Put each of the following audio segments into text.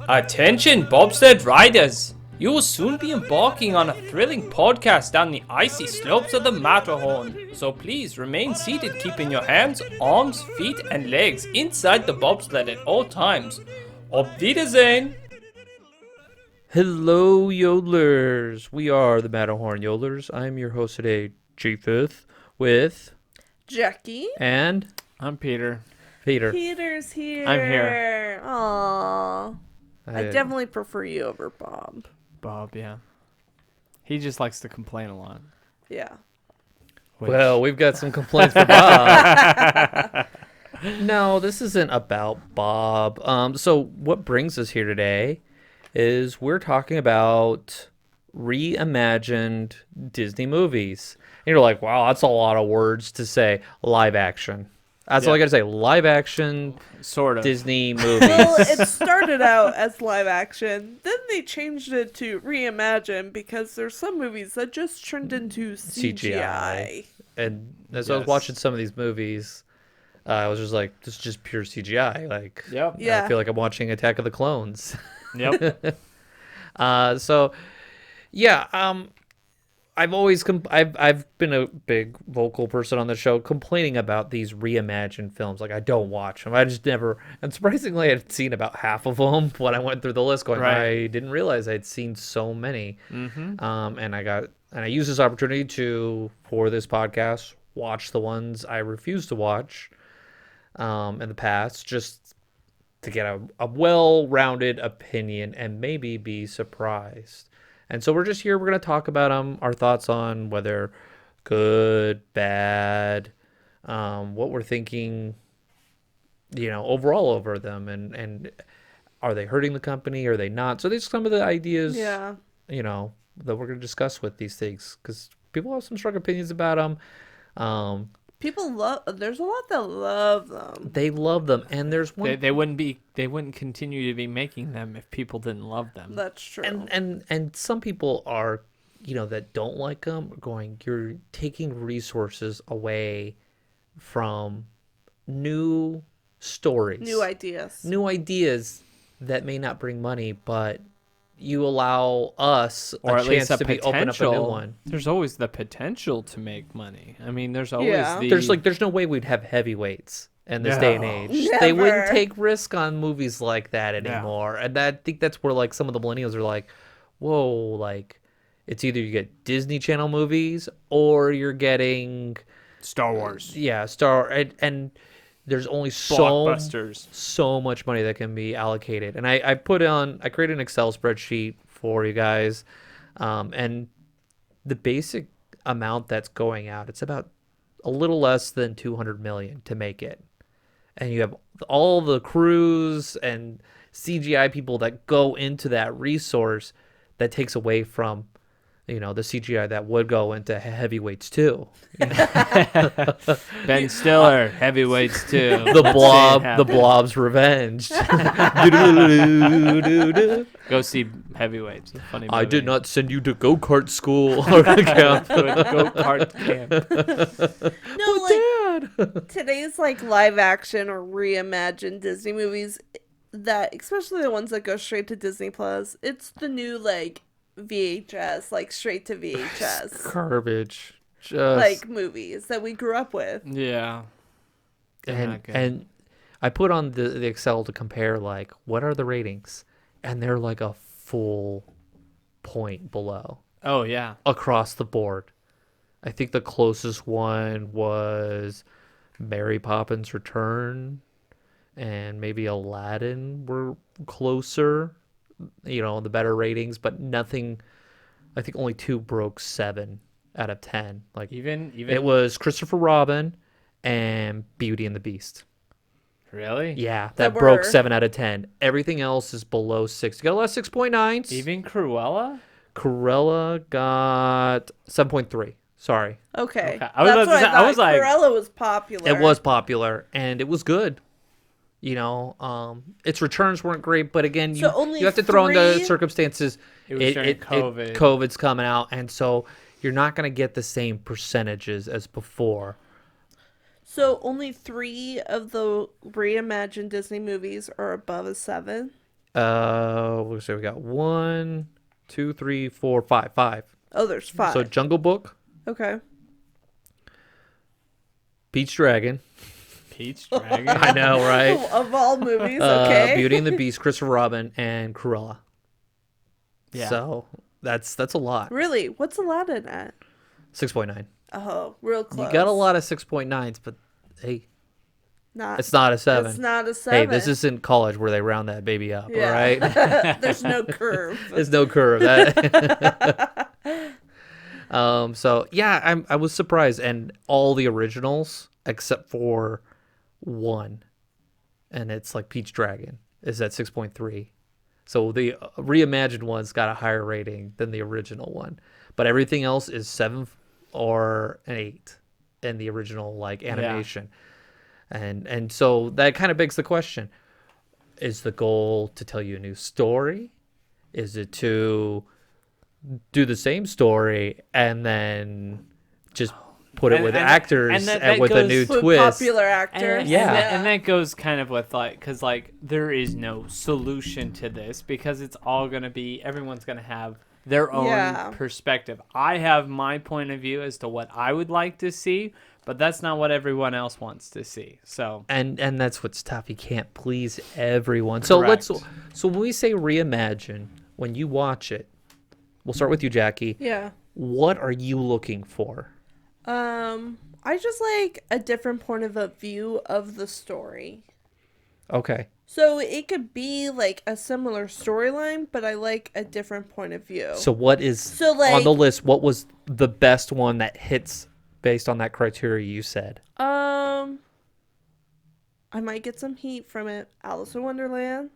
Attention bobsled riders! You will soon be embarking on a thrilling podcast down the icy slopes of the Matterhorn. So please remain seated, keeping your hands, arms, feet, and legs inside the bobsled at all times. Auf Wiedersehen! Hello, yodelers. We are the Matterhorn Yodelers. I'm your host today, G5th, with Jackie. and I'm Peter. Peter. Peter's here. I'm here. Aww. I definitely prefer you over Bob. Bob, yeah. He just likes to complain a lot. Yeah. Well, we've got some complaints for Bob. No, this isn't about Bob. So what brings us here today is we're talking about reimagined Disney movies. And you're like, wow, that's a lot of words to say. Live action. That's all I got to say. Live action Sort of. Disney movies. Well, it started out as live action. Then they changed it to reimagine because there's some movies that just turned into CGI. And as I was watching some of these movies, I was just like, this is just pure CGI. Like, Yep. Yeah. I feel like I'm watching Attack of the Clones. Yep. I've always I've been a big vocal person on the show complaining about these reimagined films. Like, I don't watch them. I just never, and surprisingly, I'd seen about half of them when I went through the list going, Right. I didn't realize I'd seen so many. Mm-hmm. And I used this opportunity for this podcast, watch the ones I refused to watch in the past, just to get a well-rounded opinion and maybe be surprised. And so we're just here. We're going to talk about our thoughts on whether good, bad, what we're thinking, overall over them, and are they hurting the company? Are they not? So these are some of the ideas, Yeah. that we're going to discuss with these things, because people have some strong opinions about them. There's a lot that love them. They love them, and there's one. They wouldn't continue to be making them if people didn't love them. That's true. And some people are, that don't like them, going, you're taking resources away from new stories, New ideas that may not bring money, but you allow us or a at least chance a to be open up a new one. There's always the potential to make money. I mean, there's always Yeah. There's no way we'd have heavyweights in this day and age. They wouldn't Never. take risk on movies like that anymore. And I think that's where, like, some of the millennials are like, whoa, like, it's either you get Disney Channel movies or you're getting Star Wars. and there's only Blockbusters. so much money that can be allocated. And I created an Excel spreadsheet for you guys, and the basic amount that's going out, it's about a little less than 200 million to make it. And you have all the crews and CGI people that go into that resource that takes away from, the CGI that would go into heavyweights too. Ben Stiller, heavyweights too. The Blob's Revenge. Go see Heavyweights. A funny movie. I did not send you to go-kart school or camp. Go-kart camp. No, like today's like live action or reimagined Disney movies that, especially the ones that go straight to Disney Plus, it's the new like VHS, like straight to VHS, Garbage. Just like movies that we grew up with. Yeah. They're not good. and I put on the Excel to compare, like, what are the ratings, and they're like a full point below Oh yeah. across the board. I think the closest one was Mary Poppins Return, and maybe Aladdin were closer, the better ratings, but nothing. I think only 2 broke 7 out of 10. Like, Even it was Christopher Robin and Beauty and the Beast. Really? Yeah, That that broke were- 7 out of 10. Everything else is below 6. You got a lot of 6.9s. Even Cruella? Cruella got 7.3. Sorry. Okay, Okay. I was that's about to what say- I I thought. was like- Cruella was popular. It was popular, and it was good. Its returns weren't great, but again, So only you have to throw in the 3? circumstances. It was during COVID. COVID's coming out, and so you're not going to get the same percentages as before. So only 3 of the reimagined Disney movies are above a 7. Let's say we got 1, 2, 3, 4, 5. 5. Oh, there's 5. So Jungle Book, Okay. Peach Dragon. Peach Dragon. I know, right? Of all movies, okay. Beauty and the Beast, Christopher Robin, and Cruella. Yeah. So that's a lot. Really? What's Aladdin at? 6.9. Oh, real close. You got a lot of 6.9s, but hey, Not. it's not a 7. It's not a 7. Hey, this isn't college where they round that baby up, Yeah. all right? There's no curve. There's no curve. That. So yeah, I was surprised, and all the originals except for one, and it's like Peach Dragon is at 6.3. So the reimagined one's got a higher rating than the original one, but everything else is 7 or an 8 in the original like animation. And so that kind of begs the question: is the goal to tell you a new story? Is it to do the same story and then just put it with actors and with a new With twist? popular actors. And that goes kind of with like, because like there is no solution to this because it's all going to be, everyone's going to have their own perspective. I have my point of view as to what I would like to see, but that's not what everyone else wants to see. So And that's what's tough. You can't please everyone. So Correct. so when we say reimagine, when you watch it, we'll start with you, Jackie. Yeah. What are you looking for? I just like a different point of view of the story. Okay. So it could be like a similar storyline, but I like a different point of view. So what is So, like- on the list? What was the best one that hits based on that criteria you said? I might get some heat from it. Alice in Wonderland.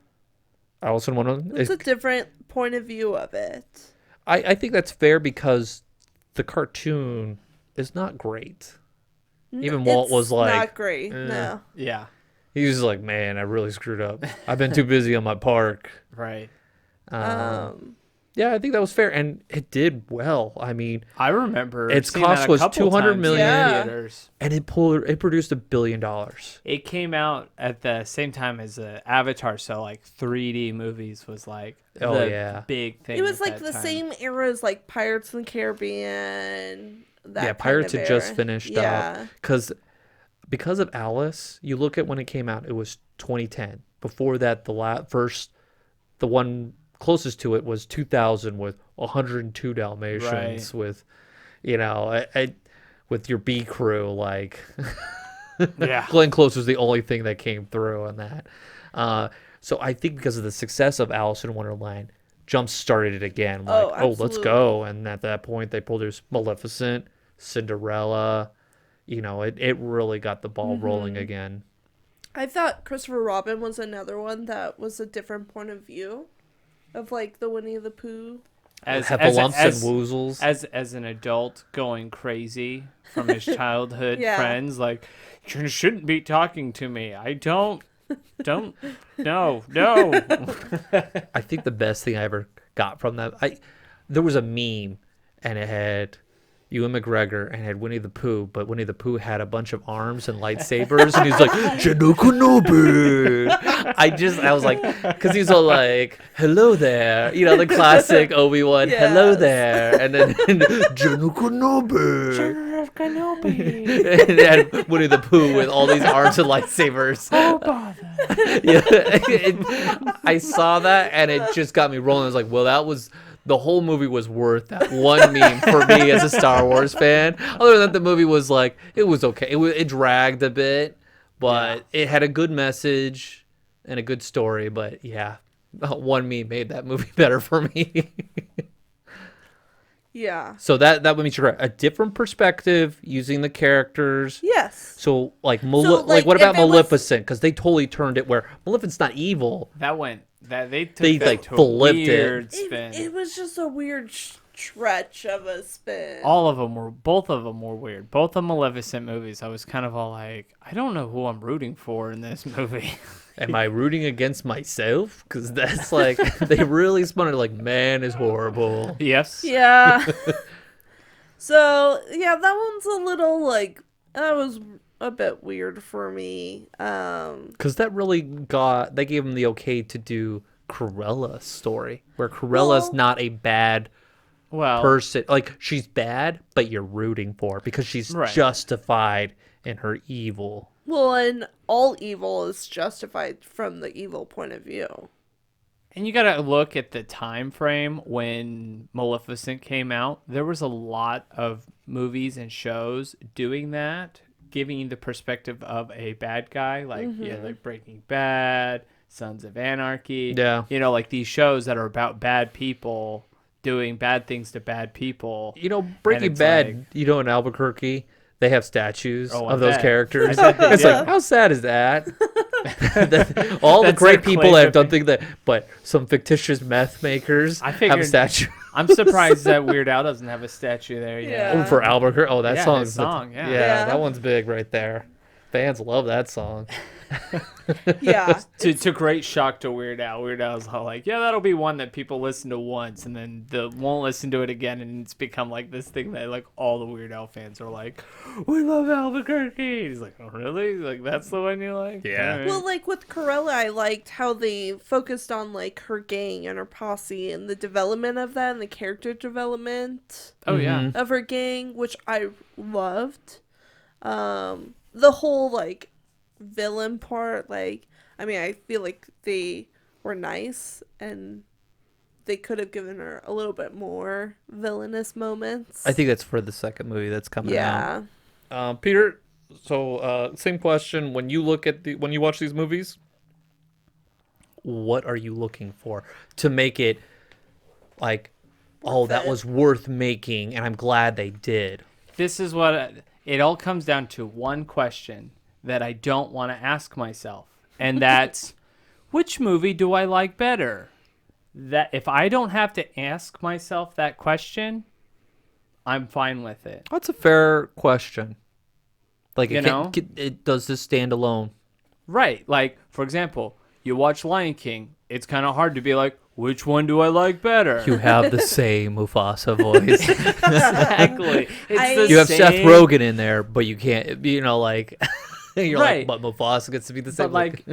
Alice in Wonderland. It's a different point of view of it. I think that's fair because the cartoon is not great. Even Walt It's was like, not great. No. yeah, he was like, man, I really screwed up. I've been too busy on my park. right. Yeah, I think that was fair, and it did well. I mean, I remember Its seeing cost that a was couple 200 times million. in Yeah. theaters. and it produced $1 billion. It came out at the same time as Avatar, so like 3D movies was like Oh, the yeah. big thing. It was at like that the time. same era as like Pirates in the Caribbean. That Yeah, kind Pirates of had just era. finished Yeah. up because of Alice. You look at when it came out; it was 2010. Before that, the one closest to it was 2000 with 102 Dalmatians Right. with, with your B crew like. Yeah. Glenn Close was the only thing that came through on that. So I think because of the success of Alice in Wonderland, jump started it again. Like, let's absolutely. go. And at that point, they produced Maleficent, Cinderella. It really got the ball rolling again. I thought Christopher Robin was another one that was a different point of view of like the Winnie the Pooh. Heffalumps and Woozles. As an adult going crazy from his childhood Yeah. friends, like, you shouldn't be talking to me. I don't, no. I think the best thing I ever got from that, there was a meme, and it had Ewan McGregor and it had Winnie the Pooh, but Winnie the Pooh had a bunch of arms and lightsabers, and he's like, Jano Kenobi. I was like, because he's all like, hello there, the classic Obi-Wan, hello Yes. there, and then Jano Kenobi. And had Winnie the Pooh with all these arms and lightsabers. Oh, bother. Yeah, I saw that and it just got me rolling. I was like, well, the whole movie was worth that one meme for me as a Star Wars fan. Other than that, the movie was like, it was okay. It dragged a bit, but it had a good message and a good story. But yeah, one meme made that movie better for me. Yeah. So that would mean a different perspective using the characters. Yes. So like, like, what about if it was- Maleficent? Because they totally turned it where Maleficent's not evil. They took They, that like, to a flipped it. weird spin. It was just a weird stretch of a spin. Both of them were weird. Both the Maleficent movies, I was kind of all like, I don't know who I'm rooting for in this movie. Am I rooting against myself? Because that's like, they really spun it like, man is horrible. Yes. Yeah. So, yeah, that one's a little like, that was a bit weird for me. Because that really they gave him the okay to do Cruella's story, where Cruella's not a bad person. Like, she's bad, but you're rooting for her because she's justified in her evil. Well, and all evil is justified from the evil point of view. And you gotta look at the time frame when Maleficent came out. There was a lot of movies and shows doing that, giving you the perspective of a bad guy, like like Breaking Bad, Sons of Anarchy. Yeah. You know, like these shows that are about bad people doing bad things to bad people. You know, Breaking Bad, like, you know, in Albuquerque, they have statues of those characters. It's like, how sad is that? All the great people that have done things but some fictitious meth makers have a statue. I'm surprised that Weird Al doesn't have a statue there yet. Yeah. For Albuquerque. Oh, that song's yeah, that one's big right there. Fans love that song. Yeah. To great shock to Weird Al. Weird Al's all like, yeah, that'll be one that people listen to once and then won't listen to it again, and it's become like this thing that like all the Weird Al fans are like, we love Albuquerque. He's like, oh really? Like, that's the one you like? Yeah. Right. Well, like with Cruella, I liked how they focused on like her gang and her posse and the development of that and the character development of her gang, which I loved. The whole like villain part, like, I mean, I feel like they were nice and they could have given her a little bit more villainous moments. I think that's for the second movie that's coming out. Yeah. Peter, so same question. When you watch these movies, what are you looking for to make it like, that was worth making, and I'm glad they did? This is what it all comes down to, one question that I don't want to ask myself, and that's, which movie do I like better? That if I don't have to ask myself that question, I'm fine with it. That's a fair question. Like, does this stand alone? Right. Like, for example, you watch Lion King. It's kind of hard to be like, which one do I like better? You have the same Mufasa voice. Exactly. You have Seth Rogen in there, but you can't, like, you're right. like, but Mufasa gets to be the same. But like,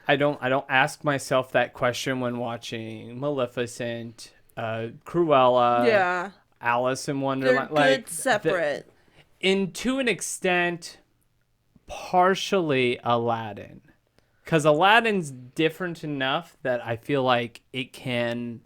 I don't ask myself that question when watching Maleficent, Cruella, Alice in Wonderland. They're good separate. To an extent, partially Aladdin. Because Aladdin's different enough that I feel like it can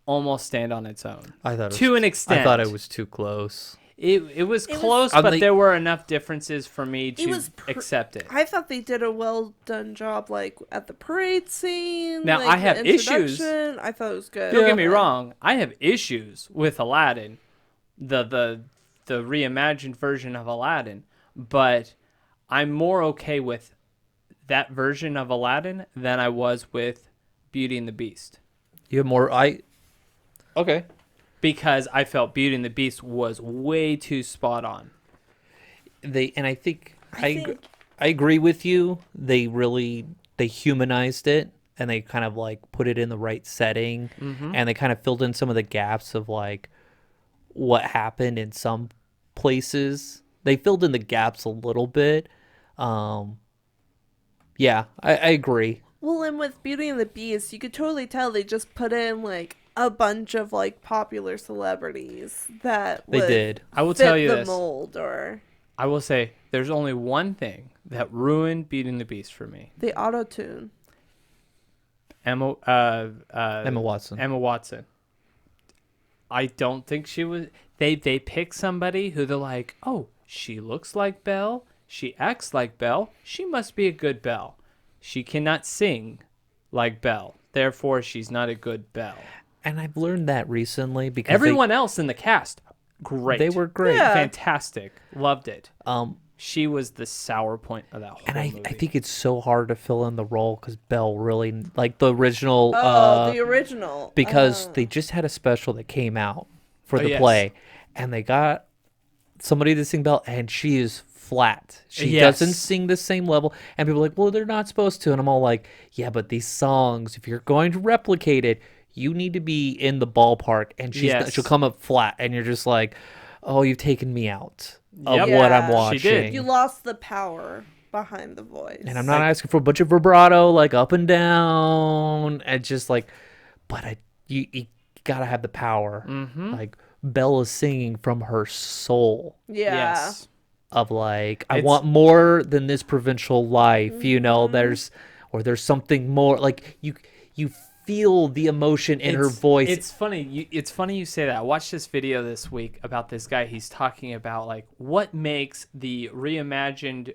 almost stand on its own. To an extent. I thought it was too close. It was close, but there were enough differences for me to accept it. I thought they did a well done job, like at the parade scene. Now, like, I have issues. I thought it was good. Don't get me wrong. I have issues with Aladdin, the reimagined version of Aladdin, but I'm more okay with that version of Aladdin than I was with Beauty and the Beast. You have more... Okay. Because I felt Beauty and the Beast was way too spot on. I agree with you. They humanized it, and they kind of like put it in the right setting, and they kind of filled in some of the gaps of like what happened in some places. They filled in the gaps a little bit. Yeah, I agree. Well, and with Beauty and the Beast, you could totally tell they just put in like a bunch of like popular celebrities that they did. I will tell you this. Mold, or I will say there's only one thing that ruined Beauty and the Beast for me. The auto-tune. Emma Watson. Emma Watson. I don't think she was. They pick somebody who they're like, oh, she looks like Belle. She acts like Belle. She must be a good Belle. She cannot sing like Belle. Therefore, she's not a good Belle. And I've learned that recently because everyone else in the cast, great. They were great. Yeah. Fantastic. Loved it. She was the sour point of that whole movie. I think it's so hard to fill in the role because Belle really, like the original. The original. Because they just had a special that came out for the play, and they got somebody to sing Belle, and she is flat. She doesn't sing the same level, and people are like, well, they're not supposed to, and I'm all like, yeah, but these songs, if you're going to replicate it, you need to be in the ballpark, and she'll come up flat, and you're just like, oh, you've taken me out. of Yep. what I'm Yeah. watching. She did. You lost the power behind the voice. And I'm not asking for a bunch of vibrato, like up and down, and just like, but you gotta have the power. Mm-hmm. Like Bella's singing from her soul Yeah. Yes. of like, I It's- want more than this provincial life. You know, Mm-hmm. there's something more. Like you feel the emotion in her voice. It's funny. It's funny you say that. I watched this video this week about this guy. He's talking about like what makes the reimagined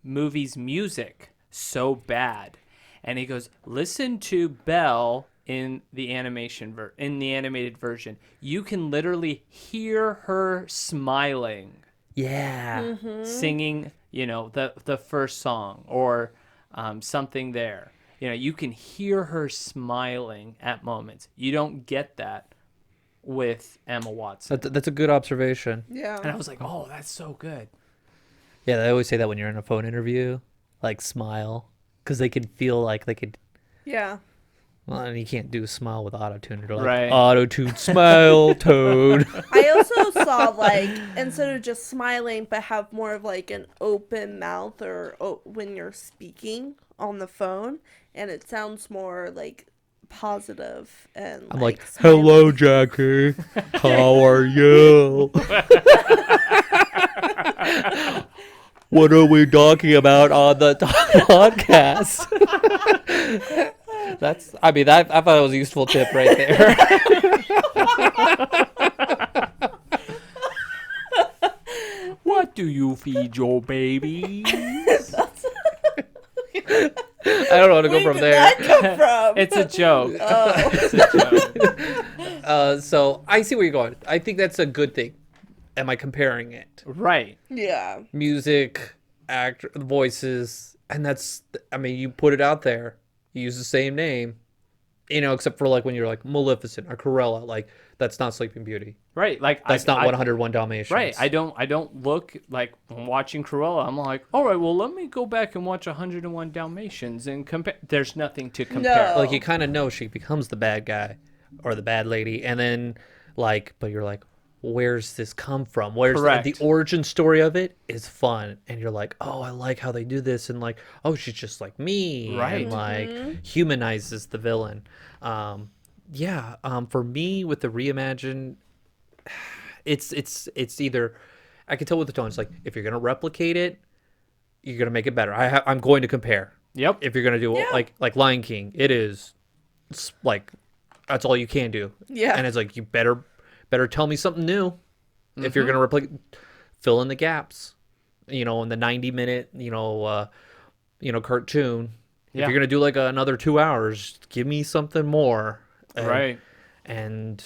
movie's music so bad, and he goes, "Listen to Belle in the animated version. You can literally hear her smiling, yeah. singing. You know the first song or something there." You know, you can hear her smiling at moments. You don't get that with Emma Watson. That's a good observation. Yeah. And I was like, oh, that's so good. Yeah, they always say that when you're in a phone interview, like smile, because they can feel like they could. Yeah. Well, and you can't do a smile with auto-tune. They're like, Right. auto-tune, smile, tone. I also saw like instead of just smiling, but have more of like an open mouth or when you're speaking on the phone, and it sounds more like positive and. I'm like, smiling. hello, Jackie. How are you? What are we talking about on the podcast? I thought it was a useful tip right there. What do you feed your baby? I don't know how to go from there. Where did that come from? It's a joke. Oh. It's a joke. So I see where you're going. I think that's a good thing. Am I comparing it? Right. Yeah. Music, actor, voices, and that's. I mean, you put it out there. You use the same name, you know, except for like when you're like Maleficent or Cruella. Like that's not Sleeping Beauty. Right. Like That's not 101 Dalmatians. Right. I don't look like when watching Cruella. I'm like, all right, well, let me go back and watch 101 Dalmatians and compare. There's nothing to compare. No. Like you kind of know she becomes the bad guy or the bad lady, and then like, but you're like, where's this come from? Where's Correct. the origin story of it is fun, and you're like, oh, I like how they do this, and like, oh, she's just like me, Right. And like humanizes the villain. For me with the reimagine, it's either I can tell with the tone. It's like if you're gonna replicate it, you're gonna make it better. I'm going to compare. Yep. If you're gonna do like Lion King, it's like that's all you can do. Yeah. And it's like you better tell me something new. If you're gonna replicate, fill in the gaps. You know, in the 90-minute cartoon. If Yeah. you're gonna do like another 2 hours, give me something more. Right. And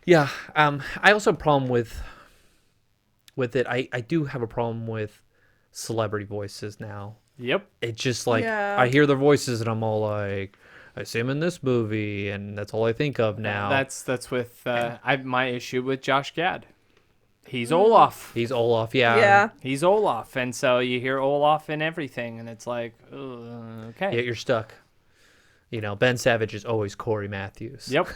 yeah, I also have a problem with it. I do have a problem with celebrity voices now. Yep. It's just like Yeah. I hear their voices and I'm all like, I see him in this movie, and that's all I think of now. That's with my issue with Josh Gad. He's Olaf. He's Olaf, yeah. Yeah. He's Olaf, and so you hear Olaf in everything, and it's like, okay. Yeah, you're stuck. You know, Ben Savage is always Corey Matthews. Yep.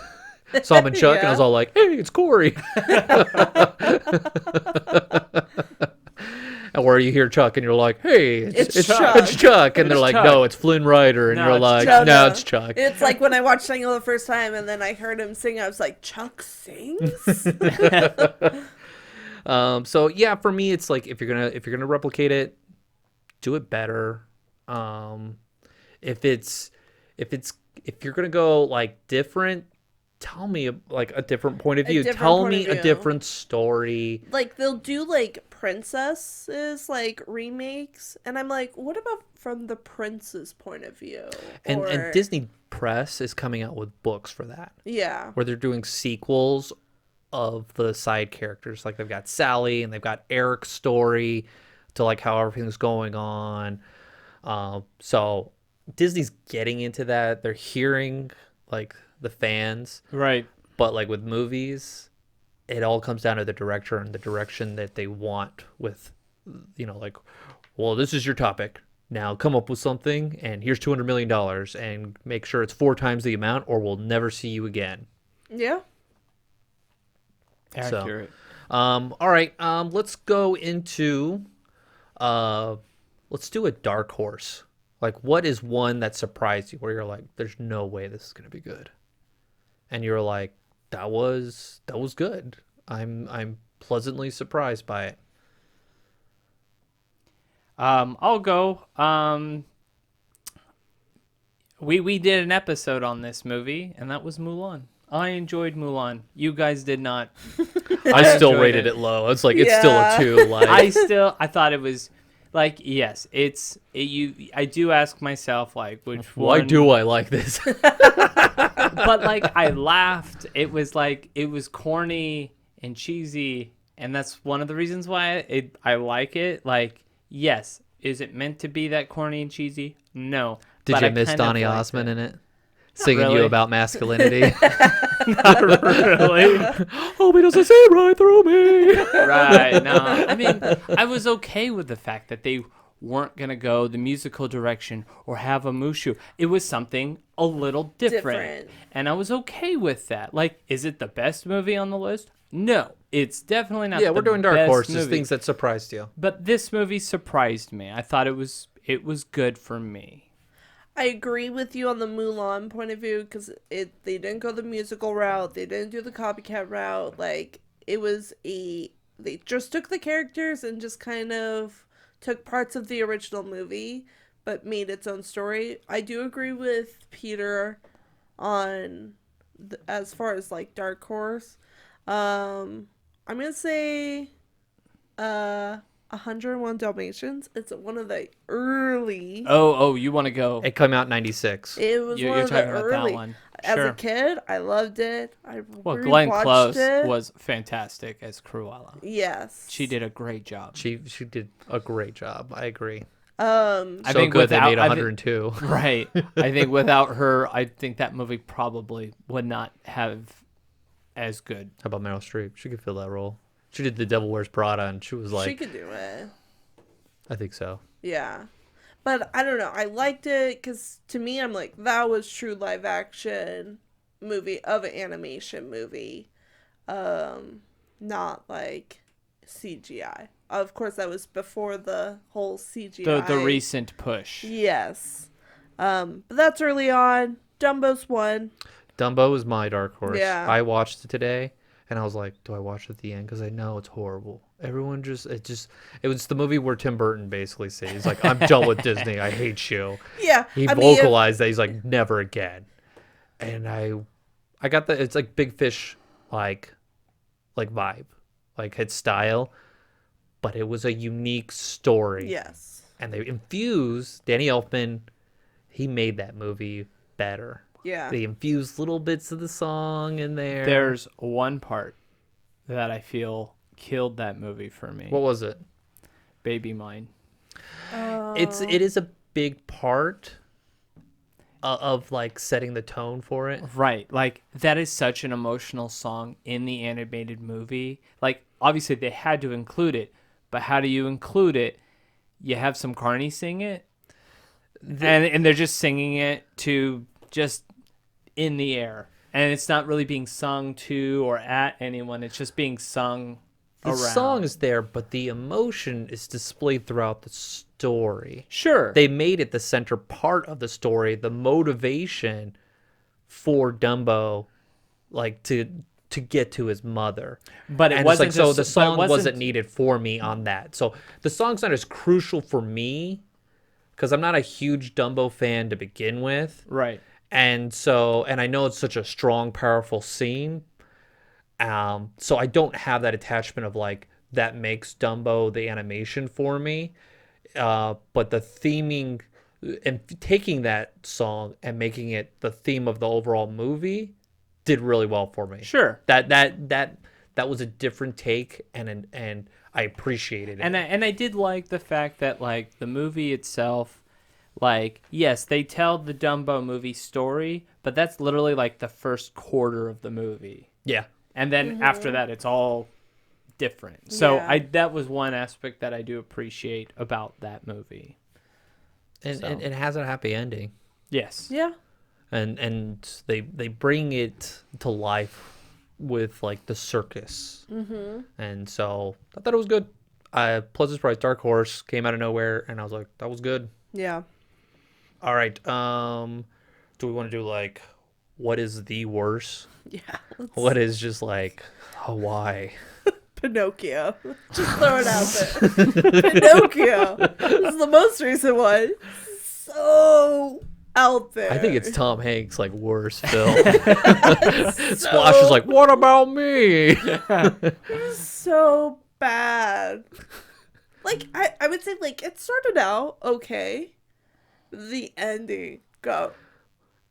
Saw him in Chuck, and I Yeah. was all like, hey, it's Corey. And where you hear Chuck, and you're like, hey, it's Chuck. It's Chuck. And they're like, Chuck. no, it's Flynn Rider. And No, you're it's like, Chuck. no, it's Chuck. It's like when I watched Shango the first time, and then I heard him sing. I was like, Chuck sings. So yeah, for me, it's like if you're gonna replicate it, do it better. If you're gonna go like different, tell me like a different point of view. different Tell point me of a view. different story. Like they'll do like princesses like remakes, and I'm like, what about from the prince's point of view? And Or- Disney Press is coming out with books for that, yeah, where they're doing sequels of the side characters. Like they've got Sally and they've got Eric's story to like how everything's going on. So Disney's getting into that. They're hearing like the fans, Right. but like with movies, it all comes down to the director and the direction that they want with, you know, like, well, this is your topic. Now come up with something, and here's $200 million, and make sure it's 4 times the amount, or we'll never see you again. yeah. So, Accurate. All right. Let's go into. Let's do a dark horse. Like, what is one that surprised you, where you're like, "There's no way this is gonna be good," and you're like, "That was good. I'm pleasantly surprised by it." I'll go. We did an episode on this movie, and that was Mulan. I enjoyed Mulan. You guys did not. I still rated it low. It's like it's still a 2. Like I thought it was like, yes, I do ask myself like which why one, do I like this? but like I laughed. It was corny and cheesy, and that's one of the reasons why I like it. Like, yes, is it meant to be that corny and cheesy? No. Did you miss Donny Osmond in it? Singing you about masculinity? Not really. Hope he doesn't see right through me. Right, no. I mean, I was okay with the fact that they weren't going to go the musical direction or have a Mushu. It was something a little different. And I was okay with that. Like, is it the best movie on the list? No, it's definitely not. Yeah, we're doing dark horses, movie. things that surprised you. But this movie surprised me. I thought it was good for me. I agree with you on the Mulan point of view because they didn't go the musical route. They didn't do the copycat route. Like, they just took the characters and just kind of took parts of the original movie, but made its own story. I do agree with Peter on as far as like dark horse. I'm gonna say 101 Dalmatians. It's one of the early. Oh, you want to go? It came out in 96. It was one of the early. That one. As Sure. a kid, I loved it. Glenn Close was fantastic as Cruella. Yes, She did a great job. She did a great job. I agree. I So think good they without- made I 102. Right. I think without her, I think that movie probably would not have as good. How about Meryl Streep? She could fill that role. She did The Devil Wears Prada, and she was like, she could do it. I think so. Yeah. But I don't know. I liked it because to me, I'm like, that was true live action movie of an animation movie. Not like CGI. Of course, that was before the whole CGI. The recent push. Yes. But that's early on. Dumbo's one. Dumbo is my dark horse. Yeah. I watched it today, and I was like, do I watch it at the end? Because I know it's horrible. Everyone it was the movie where Tim Burton basically says, like, I'm done with Disney. I hate you. Yeah. He vocalized that. He's like, never again. And I got it's like Big Fish, like vibe, like its style, but it was a unique story. Yes. And they infused Danny Elfman. He made that movie better. Yeah. They infused little bits of the song in there. There's one part that I feel killed that movie for me. What was it? Baby Mine. It is a big part of like setting the tone for it. Right. Like, that is such an emotional song in the animated movie. Like, obviously they had to include it, but how do you include it? You have some carny sing it, and they're just singing it to just in the air. And it's not really being sung to or at anyone. It's just being sung The around. song is there, but the emotion is displayed throughout the story. Sure. They made it the center part of the story, the motivation for Dumbo, like to get to his mother. But it And wasn't it's like, just, so the song but it wasn't needed for me on that. So the song's not as crucial for me because I'm not a huge Dumbo fan to begin with. Right. And I know it's such a strong, powerful scene. So I don't have that attachment of like, that makes Dumbo the animation for me. But the theming and taking that song and making it the theme of the overall movie did really well for me. Sure. That was a different take and I appreciated it. And I did like the fact that, like, the movie itself, like, yes, they tell the Dumbo movie story, but that's literally like the first quarter of the movie. Yeah. And then after that, it's all different. So Yeah. that was one aspect that I do appreciate about that movie. And So. it has a happy ending. Yes. Yeah. And they bring it to life with like the circus. And so I thought it was good. Pleasant Surprise, Dark Horse came out of nowhere, and I was like, that was good. Yeah. All right. Do we want to do like, what is the worst? Yeah. What is just like, oh, why? Pinocchio. Just throw it out there. Pinocchio. This is the most recent one. So out there. I think it's Tom Hanks' like worst film. Splash is like, what about me? So bad. Like I would say like it started out okay. The ending got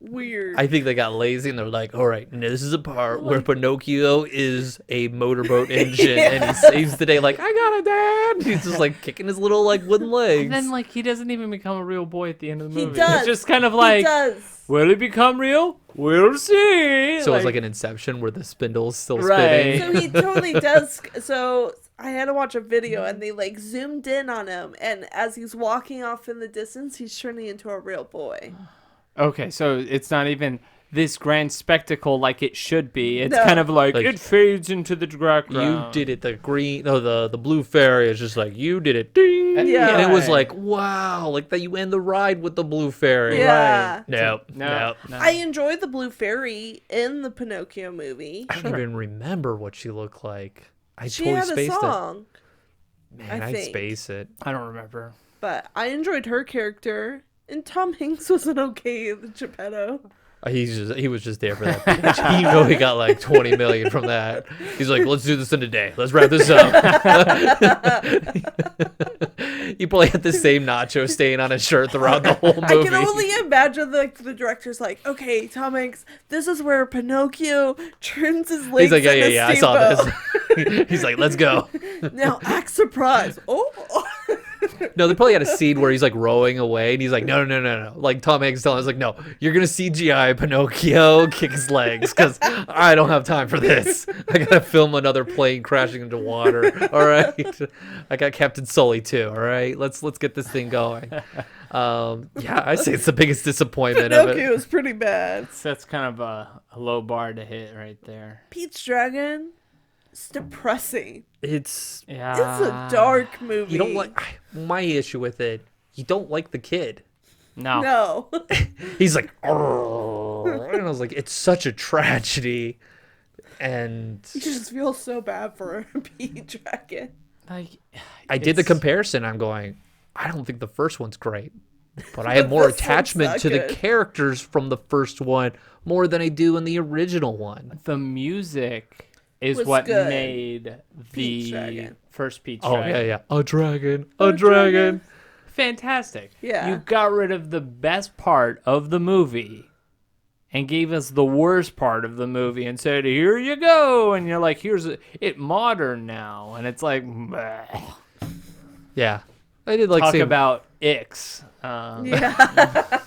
weird. I think they got lazy and they're like, all right, this is a part where Pinocchio is a motorboat engine and he saves the day like, I got it, Dad. He's just like kicking his little like wooden legs. And then like he doesn't even become a real boy at the end of the movie. He does. It's just kind of like, he does. will he become real? We'll see. So it's like an Inception where the spindle's still Right. spinning. So he totally does. So I had to watch a video and they like zoomed in on him, and as he's walking off in the distance, he's turning into a real boy. Okay, so it's not even this grand spectacle like it should be. It's No. kind of like, Like, it fades into the background. You did it. The blue fairy is just like, you did it. Ding. Yeah. And it was Right. like, wow, like that you end the ride with the blue fairy. Yeah. Nope. No. I enjoyed the Blue Fairy in the Pinocchio movie. I don't even remember what she looked like. I She totally had a spaced song, it. Man, I'd think. space it. I don't remember. but I enjoyed her character. And Tom Hanks was an okay Geppetto. He was just there for that pitch. You know he got like 20 million from that. He's like, let's do this in a day. Let's wrap this up. He probably had the same nacho stain on his shirt throughout the whole movie. I can only imagine the director's like, okay, Tom Hanks, this is where Pinocchio turns his legs. He's like, in yeah, a I saw steamboat. this. He's like, let's go. Now act surprised. Oh. No, they probably had a scene where he's like rowing away, and he's like, no. Like Tom Hanks telling us, like, no, you're gonna CGI Pinocchio kick his legs because I don't have time for this. I gotta film another plane crashing into water. All right, I got Captain Sully too. All right, let's get this thing going. Yeah, I say it's the biggest disappointment of Pinocchio it. is pretty bad. That's kind of a low bar to hit right there. Pete's Dragon, it's depressing. It's Yeah. It's a dark movie. you don't like my issue with it. You don't like the kid. No. No. He's like, "Arrgh." And I was like, it's such a tragedy. And You just feel so bad for Pete Dragon. Like, I did the it's- comparison. I'm going, I don't think the first one's great, but I But have more this one's attachment not to the good. characters from the first one more than I do in the original one. The music is Was what good. made Pete's the Dragon. first Pete's Oh, Dragon. yeah. A dragon. A A dragon. Fantastic. Yeah. You got rid of the best part of the movie and gave us the worst part of the movie and said, here you go. And you're like, here's it modern now. And it's like, bleh. Yeah. I did like Talk say, about icks. Yeah.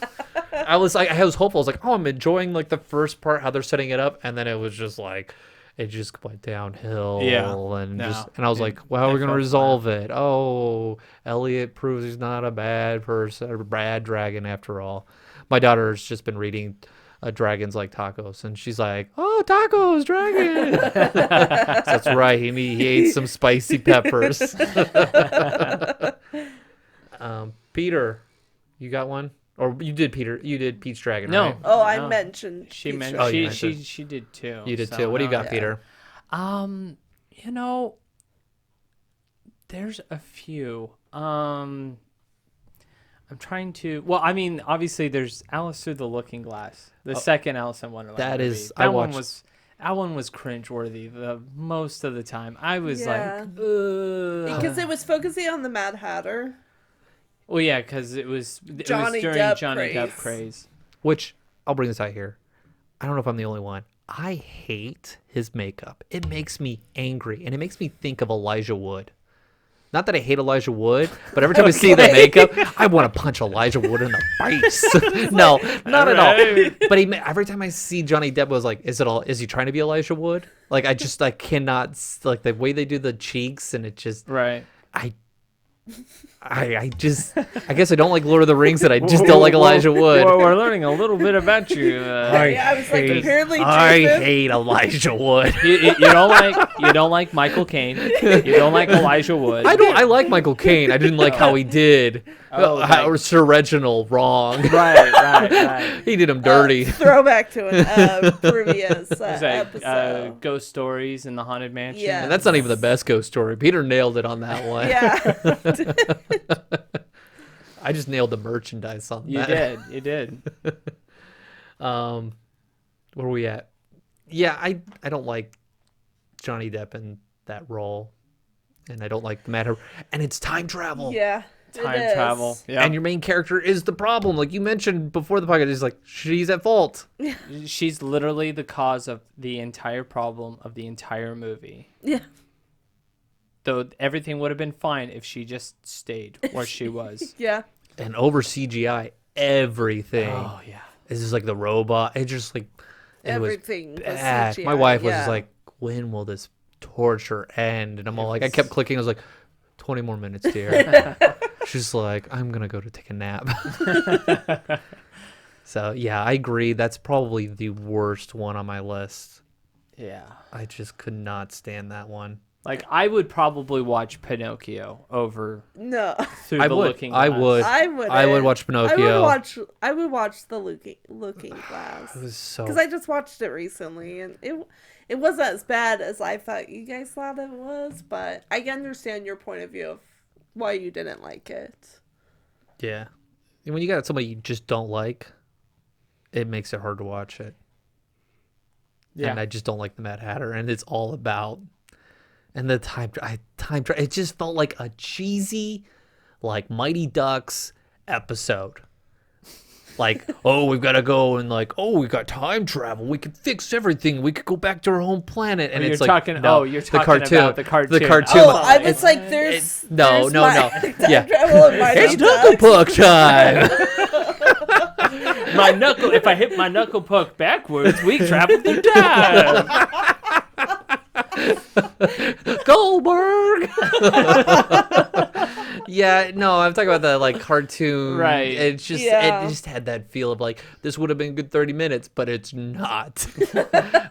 I was hopeful. I was like, oh, I'm enjoying like the first part, how they're setting it up. And then it was just like, it just went downhill. Yeah. And No. I was like, well, how are we it going to fell resolve it? Oh, Elliot proves he's not a bad person, a bad dragon after all. My daughter's just been reading Dragons Like Tacos, and she's like, oh, tacos, dragon. So that's right. He ate some spicy peppers. Peter, you got one? Or you did, Peter? You did Pete's Dragon, No. right? Oh, I No. mentioned. She Pete's mentioned Oh, you Dragon. mentioned. she did too. You did so too. What do you no. got, yeah. Peter? You know, there's a few. I'm trying to. Well, I mean, obviously, there's Alice Through the Looking Glass, the second Alice in Wonderland. That movie. is- I watched- That one was cringeworthy the most of the time. I was Yeah. like, ugh. Because it was focusing on the Mad Hatter. Well, yeah, because it was Johnny during Depp Johnny Depp craze. craze. Which, I'll bring this out here. I don't know if I'm the only one. I hate his makeup. It makes me angry, and it makes me think of Elijah Wood. Not that I hate Elijah Wood, but every time I see the makeup, I want to punch Elijah Wood in the face. No, not at all. But every time I see Johnny Depp, I was like, is he trying to be Elijah Wood? Like, I cannot, like, the way they do the cheeks, and it just, Right. I I guess I don't like Lord of the Rings, and I just don't like Elijah Wood. Well, we're learning a little bit about you. I was like, apparently, I Jason. hate Elijah Wood. You don't like Michael Caine. You don't like Elijah Wood. I like Michael Caine. I didn't like how he did. How Sir Reginald wrong. Right. He did him dirty. Throwback to an previous episode. Ghost Stories in the Haunted Mansion. Yeah. And that's not even the best ghost story. Peter nailed it on that one. Yeah. I just nailed the merchandise on You that. did. You did. Where are we at? Yeah, I don't like Johnny Depp in that role. And I don't like the matter. And it's time travel. Yeah. Time travel. Yeah. And your main character is the problem. Like you mentioned before the podcast, it's like, she's at fault. She's literally the cause of the entire problem of the entire movie. Yeah. Though everything would have been fine if she just stayed where she was. Yeah. And over CGI everything. Oh, yeah. It's just like the robot. It's just like, it Everything was was bad. CGI, My wife was yeah. just like, when will this torture end? And I'm all like, I kept clicking. I was like, 20 more minutes, dear. She's like, I'm going to go to take a nap. So, yeah, I agree. That's probably the worst one on my list. Yeah. I just could not stand that one. Like, I would probably watch Pinocchio over No. Through I the would. Looking I Glass. would. I would watch Pinocchio. I would watch the Looking Glass. It was so. Because I just watched it recently, and it wasn't as bad as I thought you guys thought it was, but I understand your point of view of why you didn't like it. Yeah. And when you got somebody you just don't like, it makes it hard to watch it. Yeah. And I just don't like the Mad Hatter, and it's all about. And the time it just felt like a cheesy, like Mighty Ducks episode. Like, oh, we've got to go and like, oh, we got time travel. We could fix everything. We could go back to our home planet. And it's you're like, talking. no, You're talking about the cartoon. The cartoon. Oh, I was like, there's no. Yeah, travel in Mighty it's Ducks. Knuckle Puck time. My knuckle. If I hit my knuckle puck backwards, we travel through time. Goldberg. Yeah, no, I'm talking about the like cartoon. Right. It's just Yeah. it just had that feel of like this would have been a good 30 minutes, but it's not.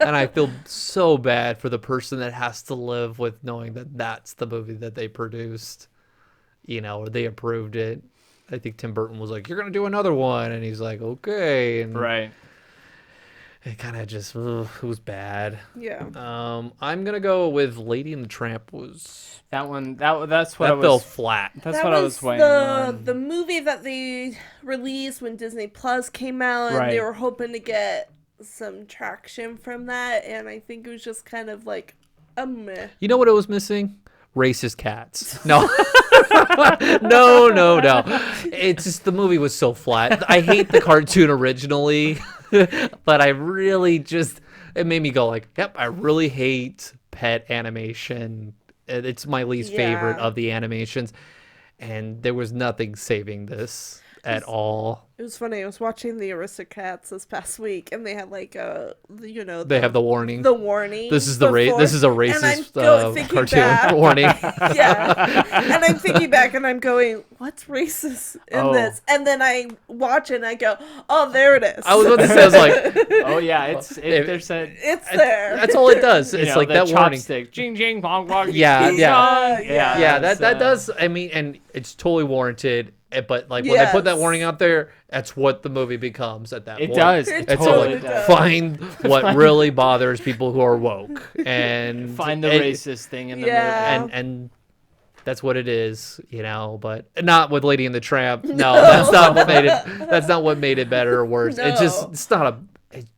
And I feel so bad for the person that has to live with knowing that that's the movie that they produced. You know, or they approved it. I think Tim Burton was like, "You're gonna do another one," and he's like, "Okay." And Right. it kind of just it was bad. Yeah. I'm gonna go with Lady and the Tramp. Was That one. That's what that I felt was. flat. That's That what I was waiting the on. the movie that they released when Disney Plus came out, and they Right. were hoping to get some traction from that, and I think it was just kind of like a meh. You know what it was missing? Racist cats. No. No. It's just the movie was so flat. I hate the cartoon originally, but I really just it made me go like, yep, I really hate pet animation. It's my least favorite Yeah. of the animations, and there was nothing saving this at all. It was funny. I was watching the Aristocats this past week, and they had like They have the warning. the warning. This is the before, this is a and I'm racist thinking cartoon back. warning. Yeah, and I'm thinking back, and I'm going, "What's racist in Oh. this?" And then I watch it, and I go, "Oh, there it is. I was about to say, I was like, Oh yeah, it's If- there's a. it's there." that's all it does. You It's know, like the that warning. chopstick. Jing jing bong bong. Yeah, jing, yeah. jong. Yeah, it's, that does. I mean, and it's totally warranted. But like when they put that Yes. warning out there, that's what the movie becomes at that It point. does. It It's totally like does. find what really bothers people who are woke and Find the racist thing in the Yeah. movie. and that's what it is, you know. But not with Lady and the Tramp. No, that's not what made it. That's not what made it better or worse. It's just No. it's not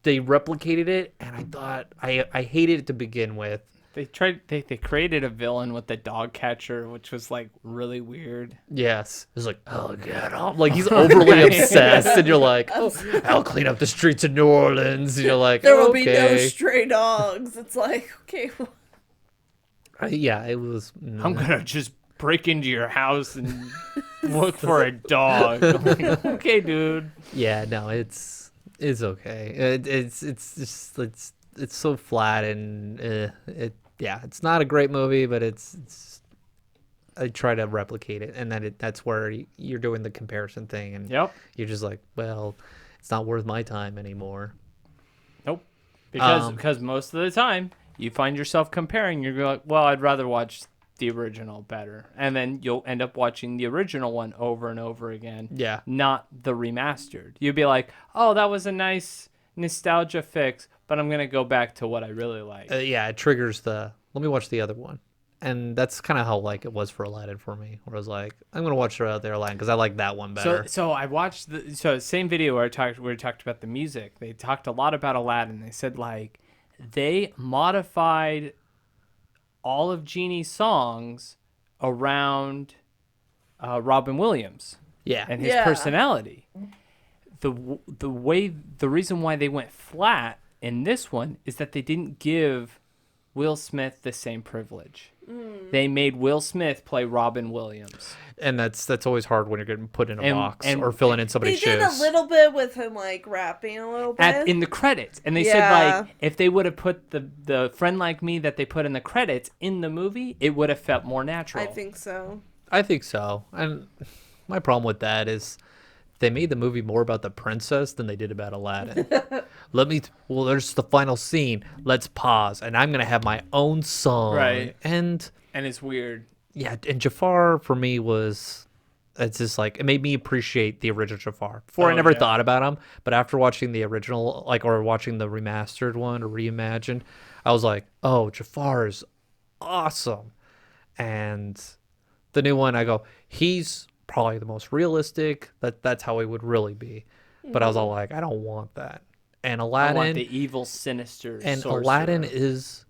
they replicated it, and I thought I hated it to begin with. They created a villain with the dog catcher, which was like really weird. Yes. It's like, oh, get off. Like, he's overly obsessed. And you're like, oh, I'll clean up the streets of New Orleans. And you're like, There will be no okay. stray dogs. It's like, okay, well, Yeah, it was. I'm gonna just break into your house and look for a dog. I'm like, okay, dude. Yeah, no, it's okay. It's just it's so flat and it's not a great movie, but it's I try to replicate it, and then that's where you're doing the comparison thing, and you're just like, well, it's not worth my time anymore. Nope. Because most of the time you find yourself comparing. You're like, well, I'd rather watch the original better, and then you'll end up watching the original one over and over again. Yeah. Not the remastered. You'd be like, oh, that was a nice nostalgia fix, but I'm gonna go back to what I really like. Yeah, it triggers let me watch the other one. And that's kind of how like it was for Aladdin for me, where I was like, I'm gonna watch the other Aladdin because I like that one better. So I watched the same video where we talked about the music. They talked a lot about Aladdin. They said like they modified all of Genie's songs around Robin Williams. Yeah, and his personality. The reason why they went flat in this one is that they didn't give Will Smith the same privilege. They made Will Smith play Robin Williams, and that's always hard when you're getting put in a box or filling in somebody's shoes. They did a little bit with him like rapping a little bit in the credits, and they said like if they would have put the Friend Like Me that they put in the credits in the movie, it would have felt more natural. I think so. And my problem with that is they made the movie more about the princess than they did about Aladdin. There's the final scene. Let's pause, and I'm gonna have my own song. Right. And it's weird. Yeah, and Jafar for me it's just like it made me appreciate the original Jafar. Before I never thought about him, but after watching the original, or watching the remastered one or reimagined, I was like, oh, Jafar is awesome. And the new one, I go, he's probably the most realistic. That's how he would really be. But I was all like, I don't want that. And Aladdin, I want the evil, sinister. And sorcerer. Aladdin is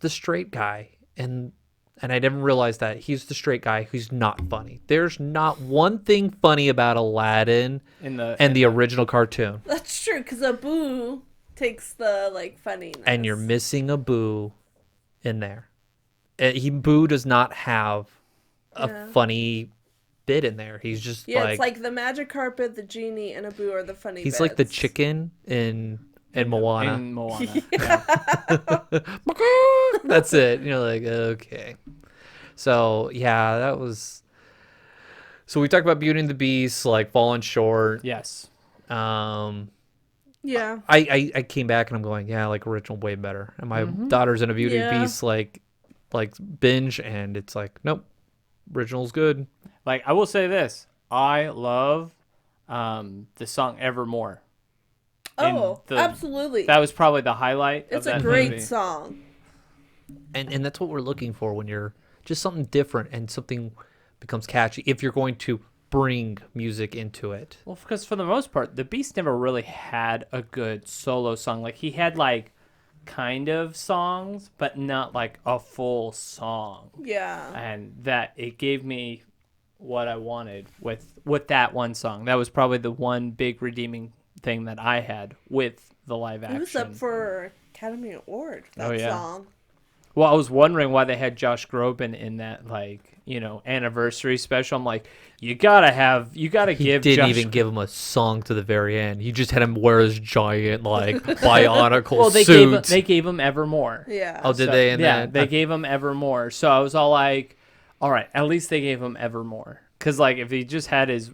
the straight guy, and I didn't realize that he's the straight guy who's not funny. There's not one thing funny about Aladdin in the original cartoon. That's true, because Abu takes the like funniness, and you're missing Abu in there. Abu does not have a funny bit in there. He's just it's like the magic carpet, the genie, and Abu are the funny He's bits. like the chicken in Moana. In Moana. That's it. You're like, okay. So yeah, that was. So we talked about Beauty and the Beast, like falling short. Yes. Yeah. I came back and I'm going, yeah, like original way better. And my daughter's in a Beauty and the Beast like binge, and it's like, nope, original's good. Like I will say this, I love the song Evermore. Oh, absolutely. That was probably the highlight. It's of that a great movie. song. And that's what we're looking for when you're just something different and something becomes catchy. If you're going to bring music into it. Well, because for the most part, the Beast never really had a good solo song. Like he had like kind of songs, but not like a full song. Yeah. And that it gave me what I wanted with that one song. That was probably the one big redeeming thing that I had with the live action. It was up for Academy Award, that song. Well, I was wondering why they had Josh Groban in that, like, anniversary special. I'm like, you gotta give. Didn't even give him a song to the very end. You just had him wear his giant bionicle suit. They gave him Evermore. Yeah. Oh, did they? They gave him Evermore. So I was all like, all right, at least they gave him Evermore. Because like if he just had his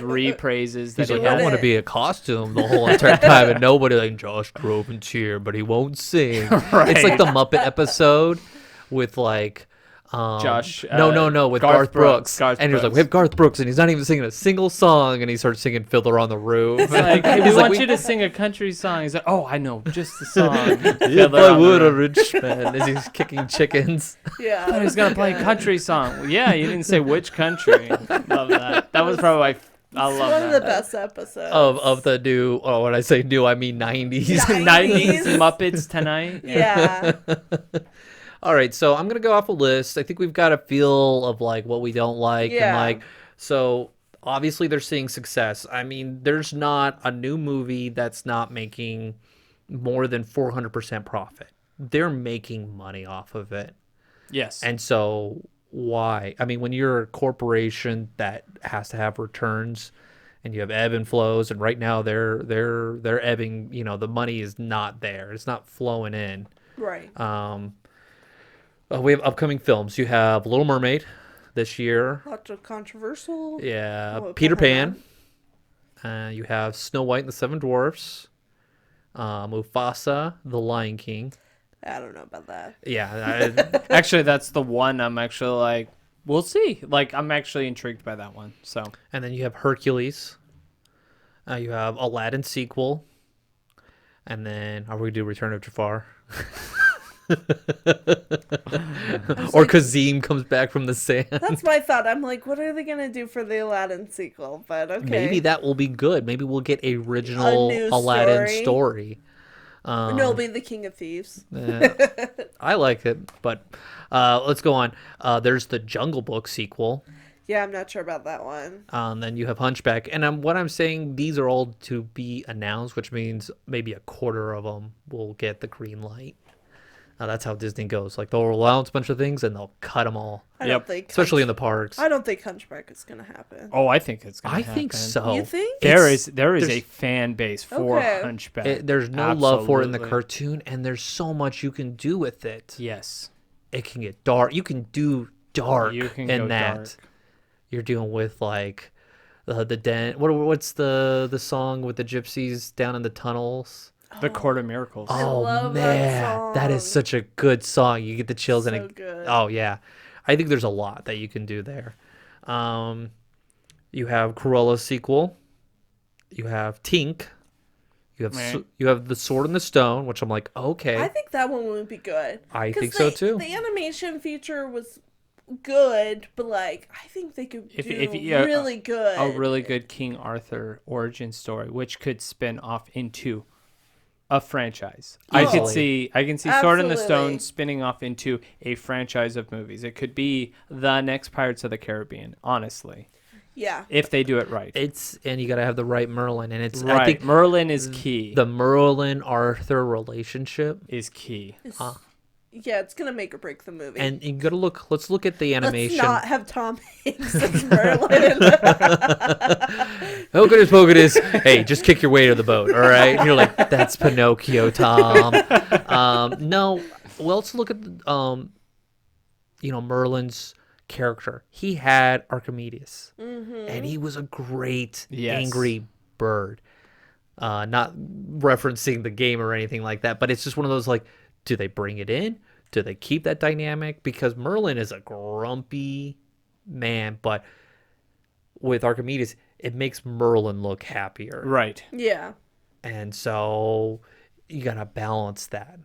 repraises, he's like, I want to be a costume the whole entire time, and nobody like Josh Groban's here, but he won't sing. Right. It's like the Muppet episode with like Josh. With Garth Brooks. And he was like, we have Garth Brooks, and he's not even singing a single song, and he starts singing Fiddler on the Roof. It's like, hey, we want you to sing a country song. He's like, oh, I know, just the song. If I were a rich man, as he's kicking chickens. Yeah. I thought he was going to play a country song. Well, yeah, you didn't say which country. Love that. That was probably I love one of the best episodes of the new. Oh, when I say new, I mean 90s. 90s Muppets Tonight. Yeah. All right, so I'm gonna go off a list. I think we've got a feel of like what we don't like, and like so. Obviously, they're seeing success. I mean, there's not a new movie that's not making more than 400% profit. They're making money off of it. Yes. And so why? I mean, when you're a corporation that has to have returns and you have ebb and flows, and right now they're ebbing, the money is not there. It's not flowing in. Right. We have upcoming films. You have Little Mermaid this year. Lots of controversial. Yeah, Oh, Peter behind Pan. You have Snow White and the Seven Dwarfs. Mufasa, The Lion King. I don't know about that. Yeah, Actually, that's the one I'm actually like, we'll see. Like, I'm actually intrigued by that one. So, and then you have Hercules. You have Aladdin sequel. And then, are we do Return of Jafar? Or Kazim comes back from the sand. That's my thought. I'm like, what are they gonna do for the Aladdin sequel? But okay, Maybe that will be good. Maybe we'll get a original new Aladdin story. story. No, it'll be the King of Thieves. I like it, but let's go on. There's the Jungle Book sequel. Yeah, I'm not sure about that one. Then you have Hunchback, and what I'm saying, these are all to be announced, which means maybe a quarter of them will get the green light. That's how Disney goes. Like, they'll announce a bunch of things and they'll cut them all, I don't think, especially in the parks. I don't think Hunchback is gonna happen. oh, I think it's gonna I happen. think so. You think? There is a there's- fan base for Okay. Hunchback. There's no love for it in the Absolutely. cartoon, and there's so much you can do with it. Yes. It can get dark. You can do dark You can in go that. dark. You're dealing with like the den. What's the song with the gypsies down in the tunnels? The Court of Miracles. Oh love that man, that is song. such a good song. You get the chills So and it. good. Oh yeah, I think there's a lot that you can do there. You have Cruella sequel. You have Tink. You have Meh. you have the Sword and the Stone, which I'm like, okay, I think that one would be good. I 'Cause think so too. The animation feature was good, but like I think they could If- do if- yeah, really good. A really good King Arthur origin story, which could spin off into a franchise. I can Easily. see Sword in the Absolutely. Stone spinning off into a franchise of movies. It could be the next Pirates of the Caribbean, honestly, Yeah. if they do it right. And you gotta have the right Merlin, and it's Right. I think Merlin is key. the Merlin Arthur relationship. is key. Yeah, it's gonna make or break the movie. And you gotta look. Let's look at the animation. Let's not have Tom Hanks as Merlin. Hocus pocus. Hey, just kick your way to the boat, all right? And you're like, that's Pinocchio, Tom. No, well, let's look at Merlin's character. He had Archimedes, and he was a great Yes. angry bird. Not referencing the game or anything like that, but it's just one of those like, do they bring it in? Do they keep that dynamic? Because Merlin is a grumpy man, but with Archimedes, it makes Merlin look happier. Right. Yeah. And so you got to balance that.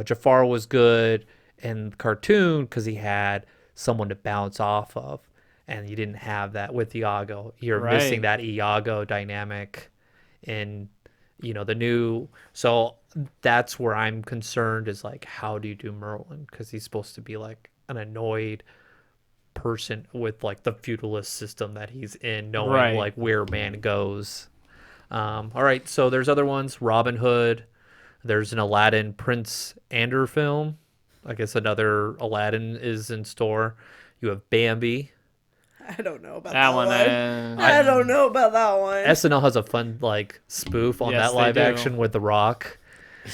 Jafar was good in the cartoon because he had someone to bounce off of. And you didn't have that with Iago. You're Right. missing that Iago dynamic in, the new. So that's where I'm concerned is like, how do you do Merlin? Because he's supposed to be like an annoyed person with like the feudalist system that he's in, knowing Right. like where man goes. All right, so there's other ones. Robin Hood. There's an Aladdin Prince Andor film. I guess another Aladdin is in store. You have Bambi. I don't know about That that one. one. I don't know about that one. SNL has a fun like spoof on Yes, that they live do. action with The Rock.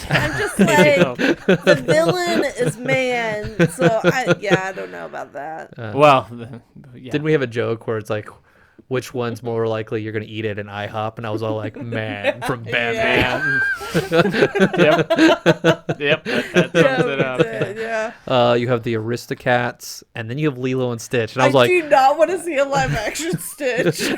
I'm just like the villain is man, so I don't know about that. Well, yeah. Didn't we have a joke where it's like, which one's more likely you're gonna eat at an IHOP? And I was all like, man from Bambi. Yeah. Yep. Yep. That sums it up. Yeah. You have the Aristocats, and then you have Lilo and Stitch. And I I was like, do not want to see a live action Stitch.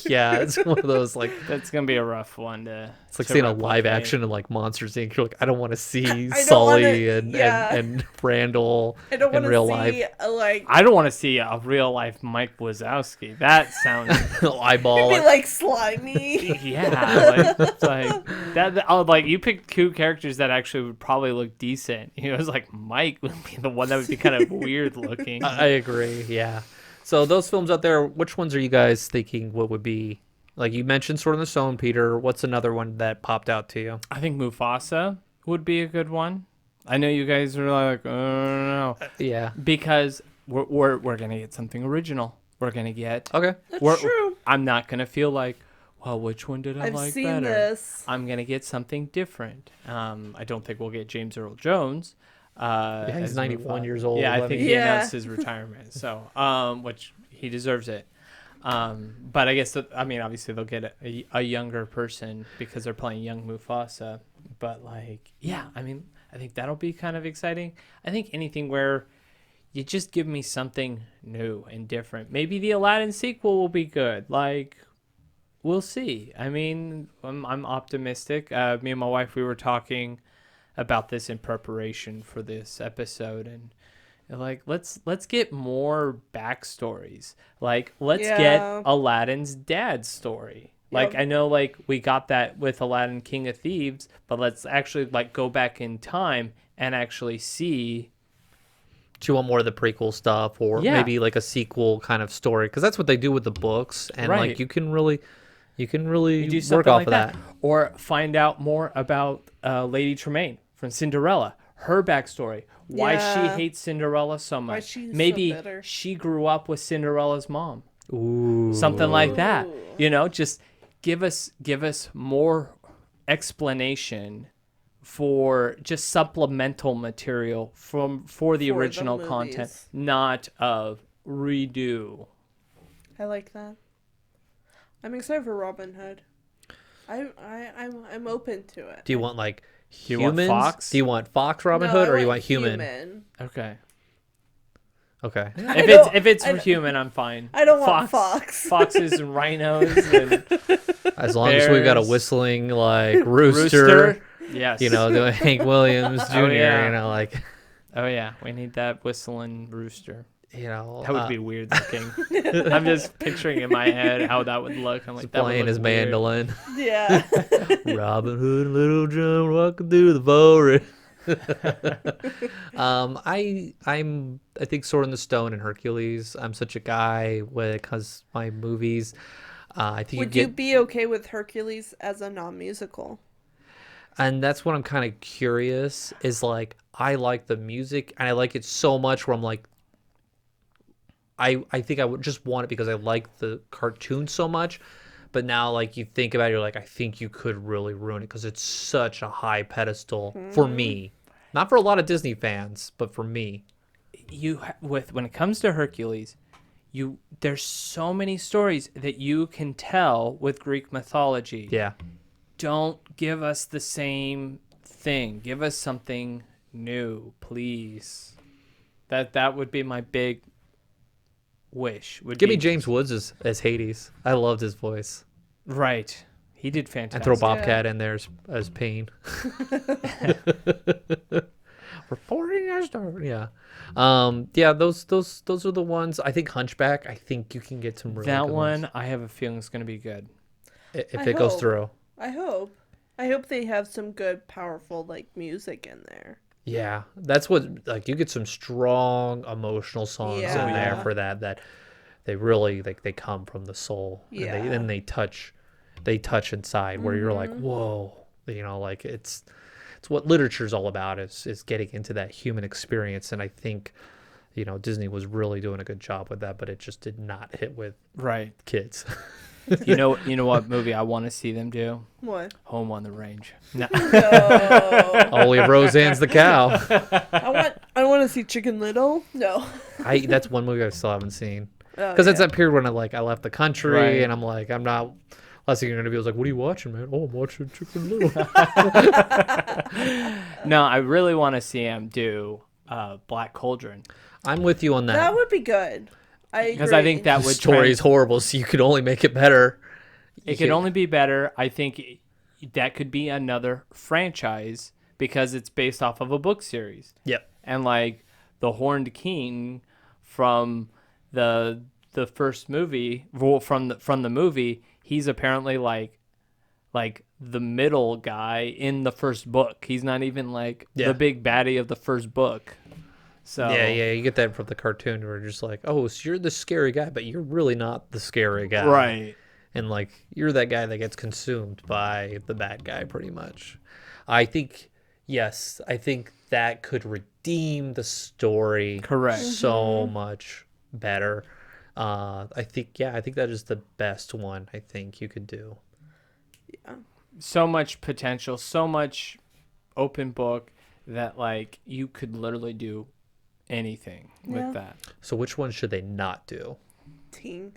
yeah, it's one of those like, That's gonna be a rough one to. it's like to seeing a live replicate. action in like Monsters Inc. You're like, I don't want to see don't Sully wanna- and, yeah. and Randall I don't in want real to life. see like I don't want to see a real life Mike Wazowski. That sounds. Eyeball. be like slimy. Yeah, it's like that. Oh, like you picked two characters that actually would probably look decent. It was like Mike would be the one that would be kind of weird looking. I agree. Yeah. So those films out there, which ones are you guys thinking? What would be like? You mentioned Sword in the Stone, Peter. What's another one that popped out to you? I think Mufasa would be a good one. I know you guys are like, no, Yeah. because we're gonna get something original. We're gonna get. Okay. That's true. I'm not gonna feel like, well, which one did I I've like seen better? this. I'm gonna get something different. I don't think we'll get James Earl Jones, Yeah, he's as 91 Mufasa. years old. Yeah, I I think mean- he Yeah. announced his retirement. So, which he deserves it. But I guess I mean, obviously they'll get a younger person because they're playing young Mufasa. But like, yeah, I mean, I think that'll be kind of exciting. I think anything where you just give me something new and different. Maybe the Aladdin sequel will be good. Like, we'll see. I mean, I'm optimistic. Me and my wife, we were talking about this in preparation for this episode, and like, let's get more backstories. Like, let's Yeah. get Aladdin's dad's story. Like, Yep. I know, like, we got that with Aladdin King of Thieves, but let's actually like go back in time and actually see. Do you want more of the prequel stuff, or Yeah. maybe like a sequel kind of story? Because that's what they do with the books, and Right. like you can really You work do something off like of that. or find out more about Lady Tremaine from Cinderella, her backstory, why she Yeah. hates Cinderella so much. Why she's so Maybe bitter. she grew up with Cinderella's mom, Ooh, something like that. Ooh. You know, just give us more explanation for just supplemental material for the For the original content, movies. not of redo. I like that. I'm excited for Robin Hood. I'm open to it. Do you want like you want humans? Fox? Do you want Fox Robin No, Hood, I or you want human? human. Okay. If it's I- human, I'm fine. I don't want Fox. Foxes and rhinos and As long as we've got a Bears. whistling like rooster, Yes. you know, doing Hank Williams Jr. yeah. You know, like Oh yeah, we need that whistling rooster. you know, That would be weird looking. I'm just picturing in my head how that would look. I'm like, that would playing look his weird. mandolin. Yeah. Robin Hood and Little John walking through the forest. I think Sword in the Stone and Hercules. I'm such a guy when it comes to my movies. I think Would you you get, be okay with Hercules as a non-musical? and that's what I'm kind of curious is like I like the music and I like it so much where I'm like I think I would just want it because I like the cartoon so much. But now, like, you think about it, you're like, I think you could really ruin it because it's such a high pedestal for me. Not for a lot of Disney fans, but for me. When it comes to Hercules, there's so many stories that you can tell with Greek mythology. Yeah. Don't give us the same thing. Give us something new, please. That would be my big wish. Give me James Woods as Hades. I loved his voice. Right. He did fantastic. And throw Bobcat in there as Pain. Reporting as yeah. Yeah, those are the ones. I think Hunchback, I think you can get some really That good one, ones I have a feeling is going to be good. if I it goes hope. through. I hope they have some good, powerful music in there. Yeah, that's what like you get some strong emotional songs Yeah. in there Yeah. for that they really like they come from the soul. Yeah. And they touch inside where you're like, whoa, you know, like it's what literature's all about is getting into that human experience. And I think, you know, Disney was really doing a good job with that, but it just did not hit with Right. kids. You know what movie I want to see them do? What? Home on the Range. No. No. Only if Roseanne's the cow. I want to see Chicken Little. No. That's one movie I still haven't seen. Oh, Because it's yeah. that period when I left the country Right. and I'm like, I'm not. Last thing you're gonna be was like, what are you watching, man? Oh, I'm watching Chicken Little. No, I really want to see him do Black Cauldron. I'm with you on that. That would be good. Because I think that The would story is horrible, so you could only make it better. it could only be better. I think that could be another franchise because it's based off of a book series. Yep. And like the Horned King from the first movie, well, from the movie, he's apparently like the middle guy in the first book. He's not even like Yeah. the big baddie of the first book. So Yeah, you get that from the cartoon where you're just like, oh, so you're the scary guy, but you're really not the scary guy. right. And like, you're that guy that gets consumed by the bad guy pretty much. I think, yes, I think that could redeem the story Correct. so much better. I think that is the best one I think you could do. So much potential, so much open book. that like you could literally do anything with that. So which one should they not do? Tink.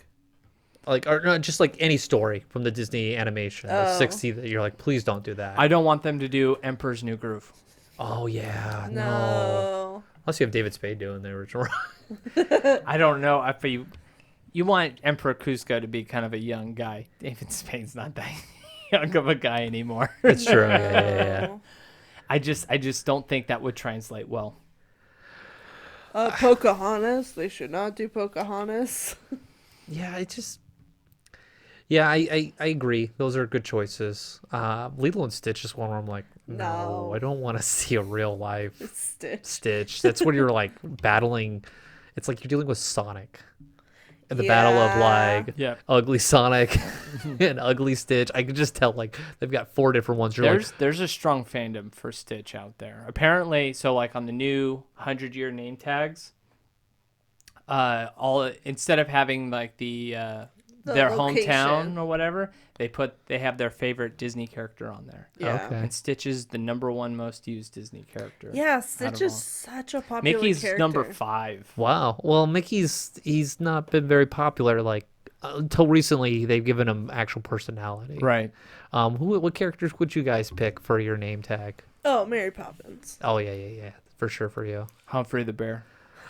Like, or not just like any story from the Disney animation, the 60 that you're like, please don't do that. I don't want them to do Emperor's New Groove. Oh yeah, no. No. Unless you have David Spade doing the original. I don't know if you want Emperor Kuzco to be kind of a young guy. David Spade's not that young of a guy anymore. That's true. Yeah. No. I just don't think that would translate well. Pocahontas. They should not do Pocahontas. Yeah, I agree. Those are good choices. Lilo and Stitch is one where I'm like, no, I don't want to see a real life Stitch. That's when you're like battling. It's like you're dealing with Sonic. And the battle of like ugly Sonic and ugly Stitch. I can just tell like they've got 4 different ones. There's a strong fandom for Stitch out there. Apparently, so like on the new 100-year name tags, instead of having like their location. hometown or whatever, they have their favorite Disney character on there. Yeah. Okay. And Stitch is the #1 most used Disney character. Yeah, Stitch is such a popular Mickey's character. number 5. Wow. Well, he's not been very popular. Like until recently, they've given him actual personality. Right. What characters would you guys pick for your name tag? Oh, Mary Poppins. Oh yeah, for sure for you. Humphrey the Bear.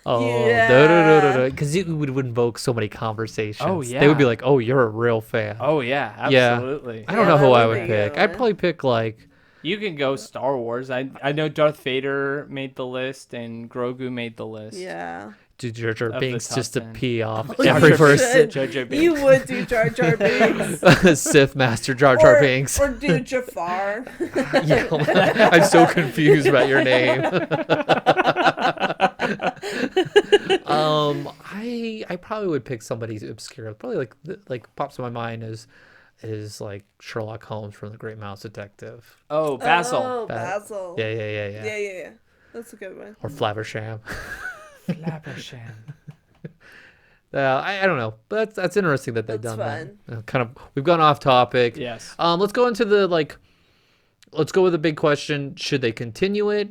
Oh, Yeah. because it would invoke so many conversations. Oh, yeah. They would be like, "Oh, you're a real fan." Oh yeah, Yeah. absolutely. I don't Yeah, know who that I would would be a pick. good I'd one. probably pick like You can go Star Wars. I know Darth Vader made the list and Grogu made the list. Yeah. do Jar Jar Of the Binks top just to 10. pee off Oh, every you person. should. Jar Jar Binks. You would do Jar Jar Binks. Sith Master Jar Jar or, Binks. or do Jafar. Yeah, I'm so confused about your name. I probably would pick somebody obscure. Probably like pops in my mind is like Sherlock Holmes from The Great Mouse Detective. Oh, Basil. Oh, Basil. Yeah. That's a good one. Or Flaversham. Flappersham. I don't know, but that's interesting that they've That's done that. Kind of, we've gone off topic. Yes. Let's go into let's go with the big question: should they continue it?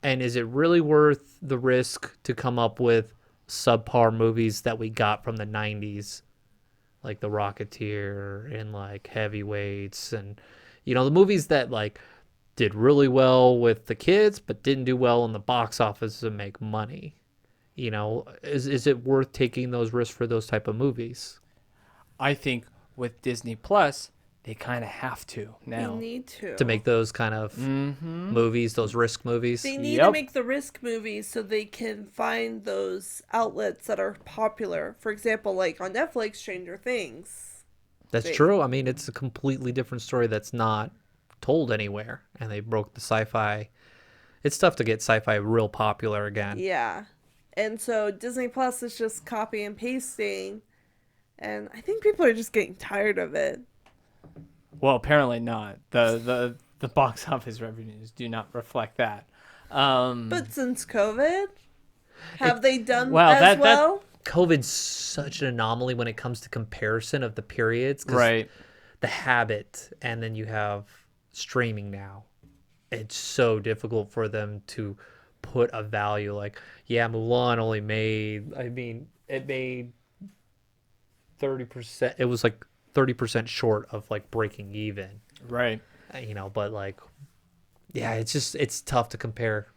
And is it really worth the risk to come up with subpar movies that we got from the 90s, like The Rocketeer and like Heavyweights, and the movies that like did really well with the kids but didn't do well in the box office to make money? Is it worth taking those risks for those type of movies? I think with Disney Plus, they kind of have to now. They need To make those kind of movies, those risk movies. They need Yep. to make the risk movies so they can find those outlets that are popular. For example, like on Netflix, Stranger Things. That's true. I mean, it's a completely different story that's not told anywhere, and they broke the sci-fi. It's tough to get sci-fi real popular again. Yeah. And so Disney Plus is just copy and pasting. And I think people are just getting tired of it. Well, apparently not. The box office revenues do not reflect that. But since COVID, have they done well, as well? COVID's such an anomaly when it comes to comparison of the periods. 'Cause Right. The habit, and then you have streaming now. It's so difficult for them to put a value like, yeah, Mulan only made, it made 30%. It was like 30% short of like breaking even, Right. but like, yeah, it's tough to compare.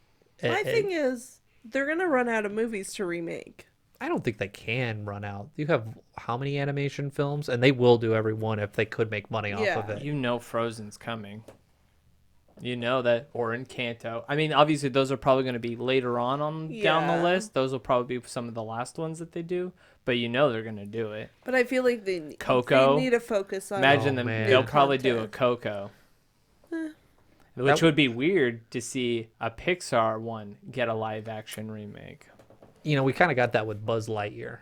My thing is, they're going to run out of movies to remake. I don't think they can run out. You have how many animation films? And they will do every one if they could make money off of it. You know Frozen's coming. You know that, or Encanto. I mean, obviously, those are probably going to be later on down the Yeah. list. Those will probably be some of the last ones that they do. But they're going to do it. But I feel like Coco. they need to focus on Imagine them. man. They'll new probably do a content. Coco. Which would be weird to see a Pixar one get a live action remake. We kind of got that with Buzz Lightyear.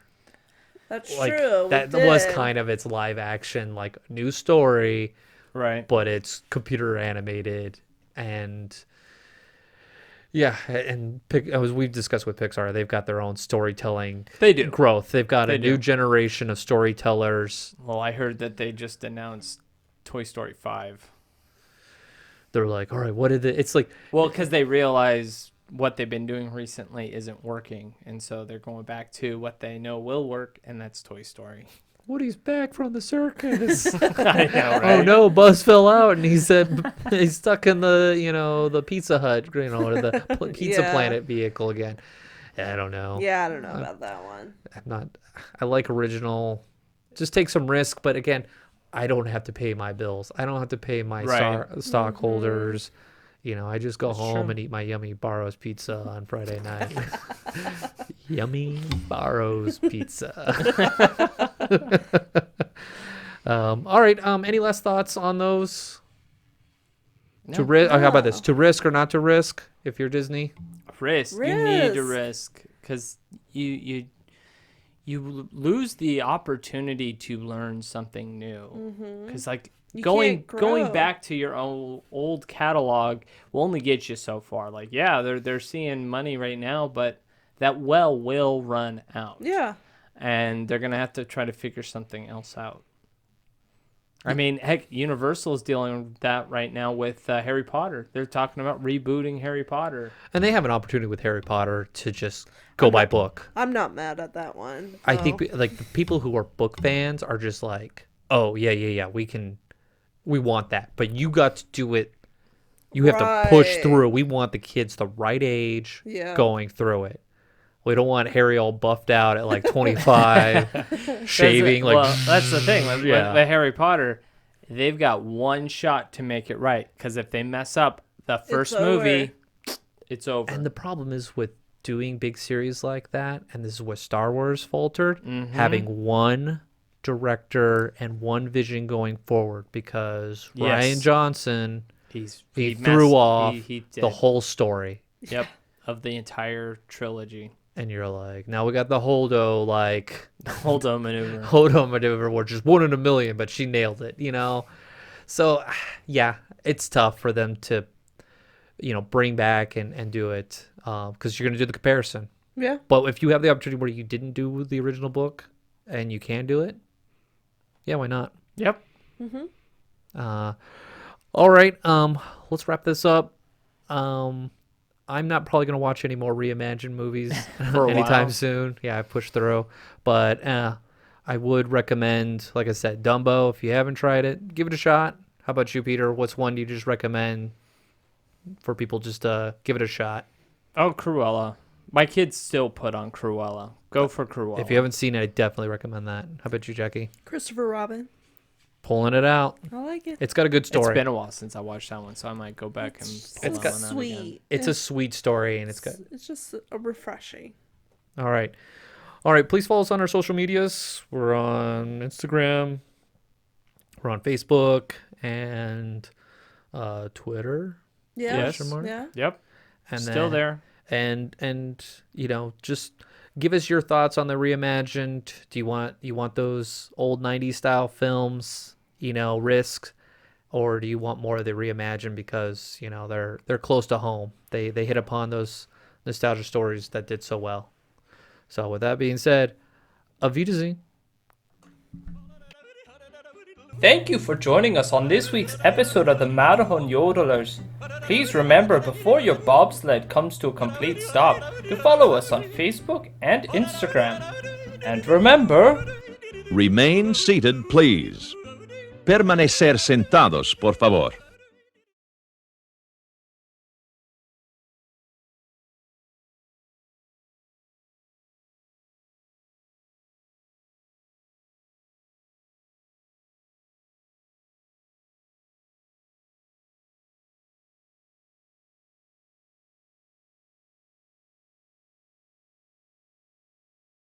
That's Like true. we that was did. kind of its live action, like new story, Right. but it's computer animated, and as we've discussed with Pixar, they've got their own storytelling They do. growth. They've got They a new do. generation of storytellers. Well, I heard that they just announced Toy Story 5. they're like, all right, what did it? It's like, well, because they realize what they've been doing recently isn't working, and so they're going back to what they know will work, and that's Toy Story. Woody's back from the circus. I know, right? Oh no, Buzz fell out and he said he's stuck in the, the Pizza Hut, or the Pizza Planet vehicle again. I don't know. Yeah, I don't know about that one. I like original. Just take some risk, but again, I don't have to pay my bills. I don't have to pay my stockholders. I just go home and eat my yummy Barrows pizza on Friday night. Yummy Barrows pizza. All right. Any last thoughts on those? No. How about this? To risk or not to risk if you're Disney? Risk. You need to risk because you lose the opportunity to learn something new. Because going back to your old catalog will only get you so far. Like, yeah, they're seeing money right now, but that well will run out. Yeah. And they're gonna have to try to figure something else out. I mean, heck, Universal is dealing with that right now with Harry Potter. They're talking about rebooting Harry Potter. And they have an opportunity with Harry Potter to just go by book. I'm not mad at that one. I think the people who are book fans are just like, oh, yeah, we want that. But you got to do it. You have to push through. We want the kids the right age going through it. We don't want Harry all buffed out at 25, shaving. That's the thing. With Harry Potter, they've got one shot to make it right. Because if they mess up the first movie, it's over. And the problem is with doing big series like that, and this is where Star Wars faltered, having one director and one vision going forward. Because Rian Johnson, he threw off the whole story. Yep, of the entire trilogy. And you're like, now we got the Holdo maneuver. Holdo maneuver, which is 1 in a million, but she nailed it, So, yeah, it's tough for them to, bring back and do it because you're going to do the comparison. Yeah. But if you have the opportunity where you didn't do the original book and you can do it, yeah, why not? Yep. All right, let's wrap this up. I'm not probably going to watch any more reimagined movies anytime soon. Yeah, I pushed through. But I would recommend, like I said, Dumbo. If you haven't tried it, give it a shot. How about you, Peter? What's one you just recommend for people just to give it a shot? Oh, Cruella. My kids still put on Cruella. Go for Cruella. If you haven't seen it, I definitely recommend that. How about you, Jackie? Christopher Robin. Pulling it out. I like it. It's got a good story. It's been a while since I watched that one, so I might go back and it's got sweet. It's a sweet story, and it's just a refreshing. All right. Please follow us on our social medias. We're on Instagram. We're on Facebook and Twitter. Yes. Yeah. Yep. And still there. And just give us your thoughts on the reimagined. Do you want those old 90s style films, Risk, or do you want more of the reimagined because, they're close to home. They hit upon those nostalgia stories that did so well. So with that being said, Auf Wiedersehen. Thank you for joining us on this week's episode of the Matterhorn Yodelers. Please remember, before your bobsled comes to a complete stop, to follow us on Facebook and Instagram. And remember... Remain seated, please. Permanecer sentados, por favor.